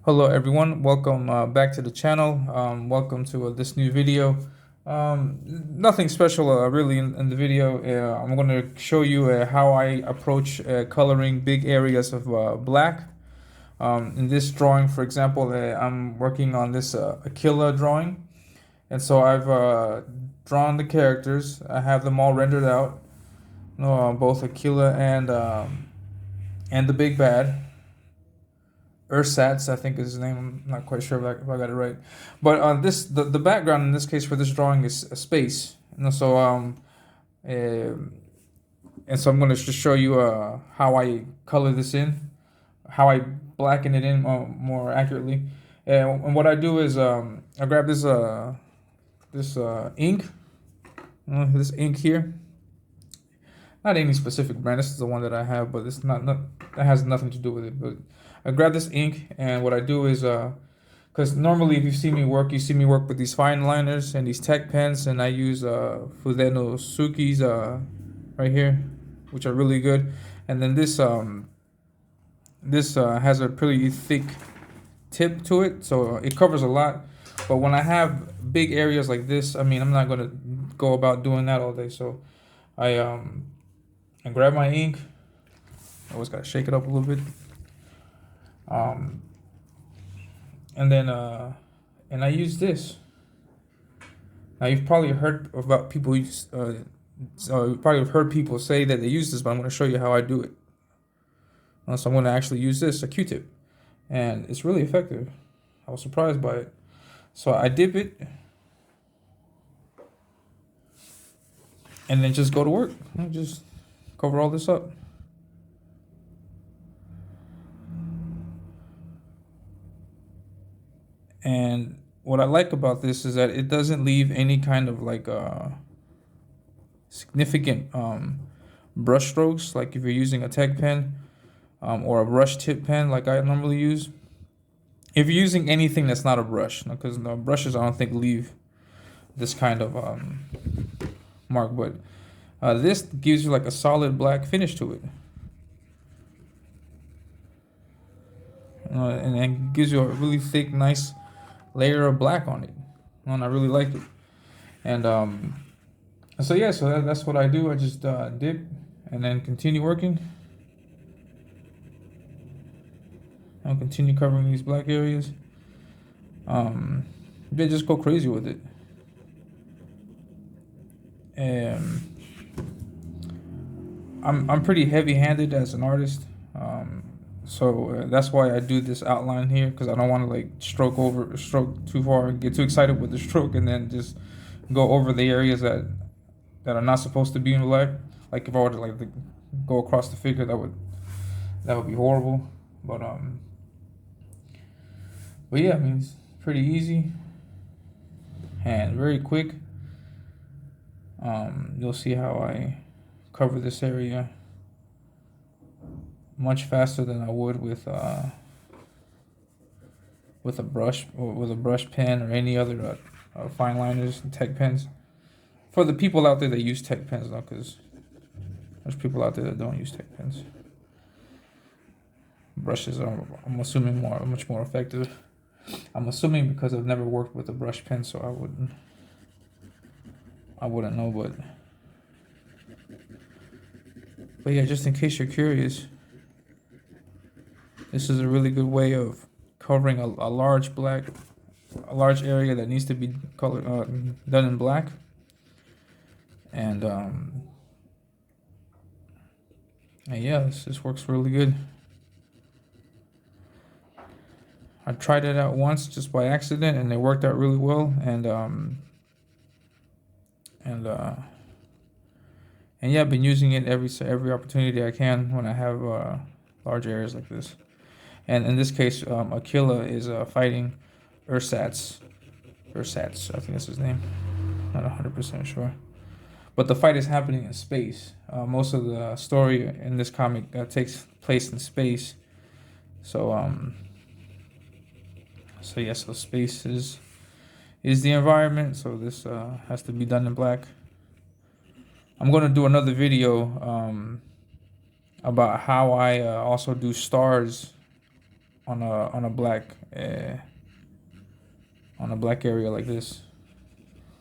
Hello everyone, welcome back to the channel. Welcome to this new video. Nothing special really in the video. I'm going to show you how I approach coloring big areas of black. In this drawing, for example, I'm working on this Aquila drawing. And so I've drawn the characters. I have them all rendered out. Both Aquila and the big bad. Ursatz, I think is his name. I'm not quite sure if I got it right. But the background in this case for this drawing is a space. And so I'm going to just show you how I color this in, how I blacken it in more accurately. And what I do is I grab this ink, this ink here. Not any specific brand. This is the one that I have, but it's not that has nothing to do with it. But I grab this ink, and what I do is because normally if you see me work with these fine liners and these tech pens, and I use Fudeno Suki's right here, which are really good. And then this has a pretty thick tip to it, so it covers a lot. But when I have big areas like this, I mean, I'm not gonna go about doing that all day. So I grab my ink. I always gotta shake it up a little bit. And then and I use this. Now you've probably heard about people you probably have heard people say that they use this, but I'm going to show you how I do it. So I'm going to actually use this, a Q-tip, and it's really effective. I was surprised by it. So I dip it and then just go to work. I just cover all this up. And what I like about this is that it doesn't leave any kind of like significant brush strokes, like if you're using a tech pen or a brush tip pen like I normally use. If you're using anything that's not a brush, because the brushes I don't think leave this kind of mark, but this gives you like a solid black finish to it. And it gives you a really thick, nice layer of black on it, and I really like it. And so yeah, so that's what I do. I just dip and then continue working. I'll continue covering these black areas. They just go crazy with it. And I'm pretty heavy-handed as an artist. So that's why I do this outline here, because I don't want to like stroke too far, get too excited with the stroke, and then just go over the areas that are not supposed to be in black. Like if I were to like go across the figure, that would be horrible. But yeah, I mean, it's pretty easy and very quick. You'll see how I cover this area much faster than I would with a brush or with a brush pen or any other fine liners and tech pens. For the people out there that use tech pens, though, because there's people out there that don't use tech pens. Brushes are, I'm assuming, much more effective. I'm assuming because I've never worked with a brush pen, so I wouldn't know, but yeah, just in case you're curious, this is a really good way of covering a large area that needs to be done in black. And yeah, this works really good. I tried it out once just by accident, and it worked out really well. And yeah, I've been using it every opportunity I can when I have large areas like this. And in this case, Aquila is fighting Ursatz. Ursatz, I think that's his name. Not 100% sure. But the fight is happening in space. Most of the story in this comic takes place in space. So yeah, so space is the environment. So this has to be done in black. I'm gonna do another video about how I also do stars on a black area like this,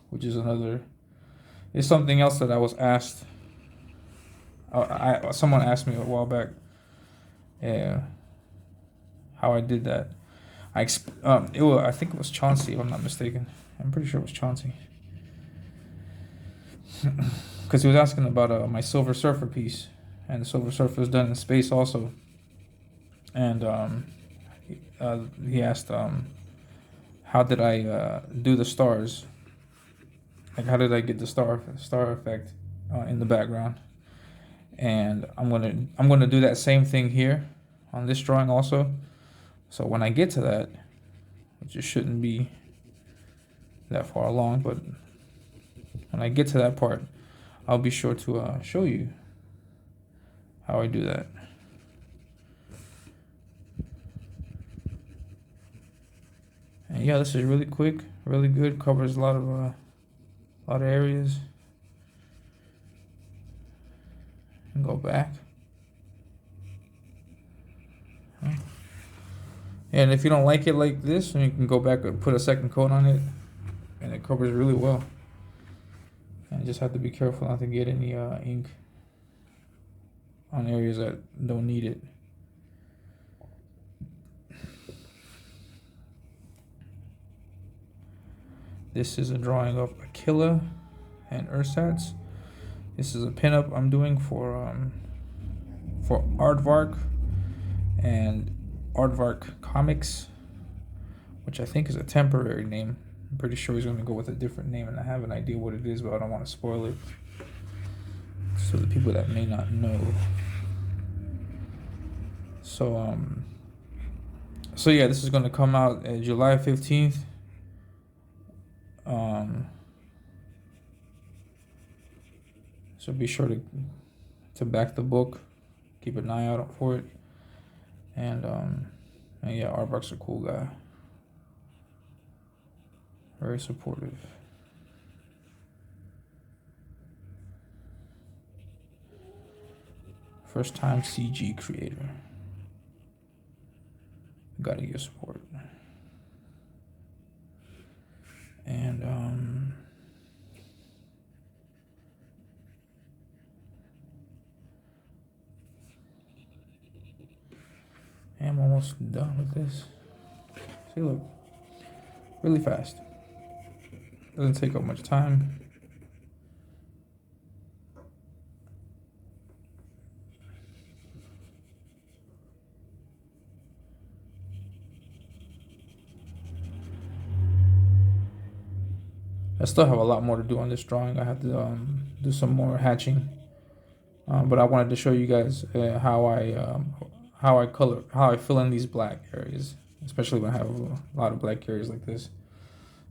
which is another. It's something else that I was asked. Someone asked me a while back, how I did that. I think it was Chauncey, if I'm not mistaken. I'm pretty sure it was Chauncey, because he was asking about my Silver Surfer piece, and the Silver Surfer is done in space also. And he asked, how did I do the stars? Like, how did I get the star effect in the background? And I'm gonna do that same thing here on this drawing also. So when I get to that, which it shouldn't be that far along, but when I get to that part, I'll be sure to show you how I do that. And yeah, this is really quick, really good, covers a lot of areas. And go back. And if you don't like it like this, then you can go back and put a second coat on it, and it covers really well. And you just have to be careful not to get any ink on areas that don't need it. This is a drawing of Aquila and Ursatz. This is a pinup I'm doing for Aardvark and Aardvark Comics, which I think is a temporary name. I'm pretty sure he's going to go with a different name, and I have an idea what it is, but I don't want to spoil it. So the people that may not know. So yeah, this is going to come out July 15th. So be sure to back the book, keep an eye out for it, and yeah, Aardvark's a cool guy, very supportive. First time CG creator, gotta get support. And I'm almost done with this. See, look, really fast. Doesn't take up much time. I still have a lot more to do on this drawing. I have to do some more hatching, but I wanted to show you guys how I fill in these black areas, especially when I have a lot of black areas like this.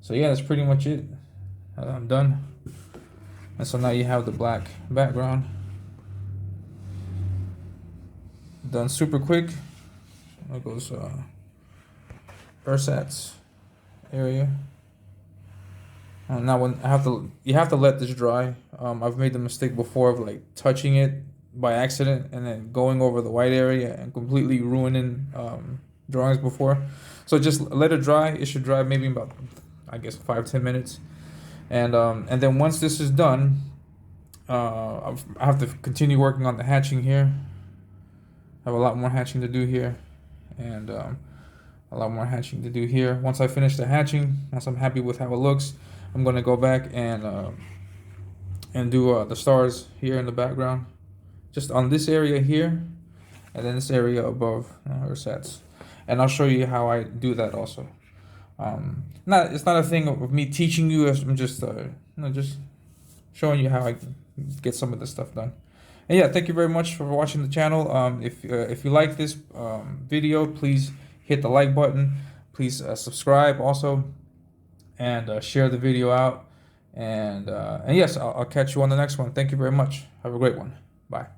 So yeah, that's pretty much it. I'm done. And so now you have the black background. Done super quick. There goes Ursatz area. Now when you have to let this dry. I've made the mistake before of like touching it by accident and then going over the white area and completely ruining drawings before. So just let it dry. It should dry maybe about, I guess, 5-10 minutes. And then once this is done, I have to continue working on the hatching here. I have a lot more hatching to do here, and a lot more hatching to do here. Once I finish the hatching, once I'm happy with how it looks, I'm gonna go back and do the stars here in the background, just on this area here, and then this area above Ursatz. And I'll show you how I do that also. It's not a thing of me teaching you. I'm just just showing you how I get some of this stuff done. And yeah, thank you very much for watching the channel. If you like this video, please hit the like button. Please subscribe also, and share the video out. And yes, I'll catch you on the next one. Thank you very much. Have a great one. Bye.